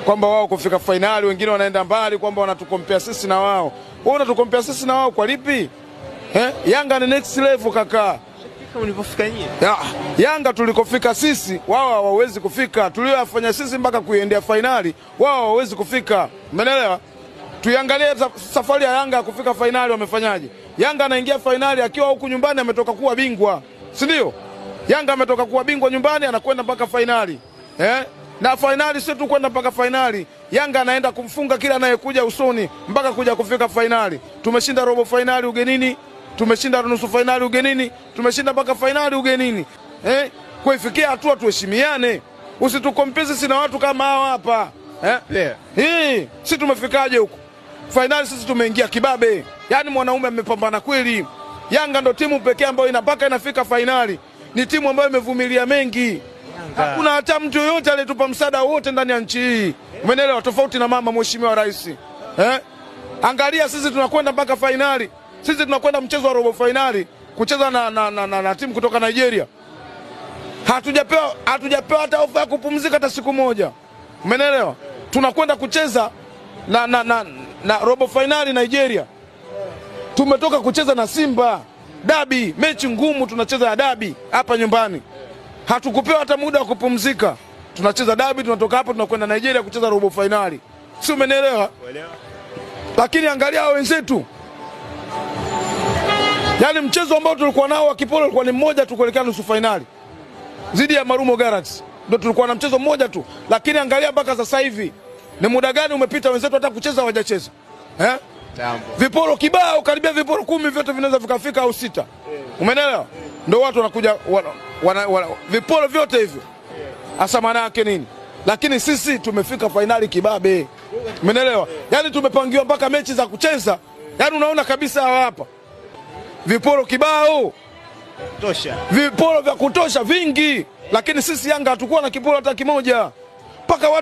kwamba wao kufika finali, wengine wanaenda mbali kwamba wanatukompea sisi na wao. Wewe unatukompea sisi na wao kwa lipi? Yanga ni next level kaka. Ulipofika nyie. Yanga tulikofika sisi, wao hawawezi kufika. Tuliyofanya sisi mpaka kuiendea finali, wao hawawezi kufika. Umeelewa? Tuiangalie safari ya Yanga kufika finali wamefanyaje. Yanga anaingia finali akiwa huku nyumbani ametoka kuwa bingwa. Si ndio? Yanga ametoka kuwa bingwa nyumbani anakwenda mpaka finali. Na finali sio tu kwenda mpaka finali. Yanga anaenda kumfunga kila anayekuja usoni mpaka kuja kufika finali. Tumeshinda robo finali ugenini, tumeshinda nusu finali ugenini, tumeshinda mpaka finali ugenini. Kuifikia hatua tuheshimiane. Usitukompeze sisi na watu kama hawa hapa. Sisi tumefikaje huko? Finali sisi tumeingia kibabe. Yaani mwanaume amepambana kweli. Yanga ndo timu pekee ambayo inafika finali. Ni timu ambayo imevumilia mengi. Hakuna hata mtu yoyote aliyetupa msaada wote ndani ya nchi hii. Umeelewa? Tofauti na mama mheshimiwa rais. Angalia sisi tunakwenda mpaka finali. Sisi tunakwenda mchezo wa robo finali kucheza na timu kutoka Nigeria. Hatujapewa hata ofa ya kupumzika hata siku moja. Umeelewa? Tunakwenda kucheza na robo finali Nigeria. Tumetoka kucheza na Simba dabi, mechi ngumu, tunacheza ya dabi hapa nyumbani. Hatukupewa hata muda wa kupumzika. Tunacheza dabi, tunatoka hapo tunakwenda Nigeria kucheza robo finali. Si umeelewa? Lakini angalia wenzetu. Yaani mchezo ambao tulikuwa nao wa Kipolo ulikuwa ni mmoja tu kuelekea nusu finali. Zidi ya Marumo Galaxy. Ndio tulikuwa na mchezo mmoja tu. Lakini angalia mpaka sasa hivi ni muda gani umepita wenzetu hata kucheza hawajacheza. Viporo kibao, karibia viporo 10 vyote vinaweza vikafika au 6. Umeelewa? Ndio watu wanakuja viporo vyote hivyo. Hasa maana yake nini? Lakini sisi tumefika finali kibabe. Umeelewa? Yaani tumepangiwa mpaka mechi za kucheza. Yaani unaona kabisa hapa. Viporo kibao. Tosha. Viporo vya kutosha vingi. Lakini sisi Yanga hatakuwa na kiporo hata kimoja. Paka watu